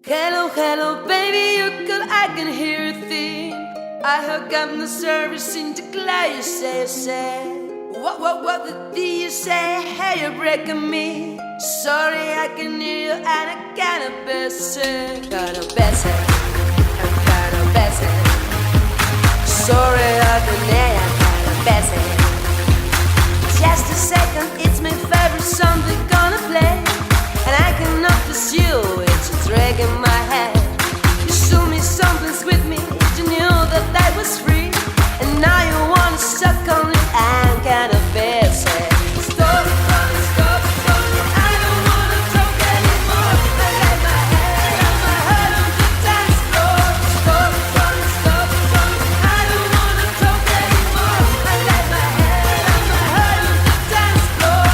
Hello, hello, baby, I can hear a thing. I hook up the service in the cloud, you say. What did you say? Hey, you're breaking me. Sorry, I can hear you and I kinda busy. Kinda busy, I'm kinda busy. Sorry, I can hear you, kinda busy. Just a second, it's my favorite song they're gonna play. And I can notice you, it's a drag in my head. You showed me something with me, you knew that I was free. And now you wanna suck on it, I'm kinda busy. Stop, I don't wanna talk anymore. I lay my head on the dance floor. Stop, I don't wanna talk anymore. I lay my head on the dance floor.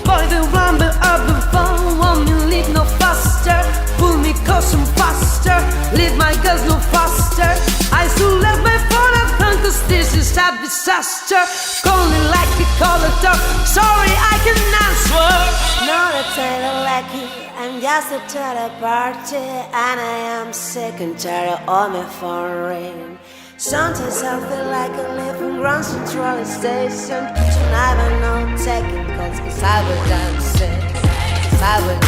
Boy, the rumble of the phone won't me leave no faster. Pull me caution faster, leave my girls no faster. I still love my phone at home, cause this is a disaster. Calling like a collector, sorry I can answer. Not a title like you, I'm just a third party. And I am sick and tired of my phone ring. Sometimes I feel like I live in Grand Central Station. Tonight I know taking calls, cause I will dance it, cause I will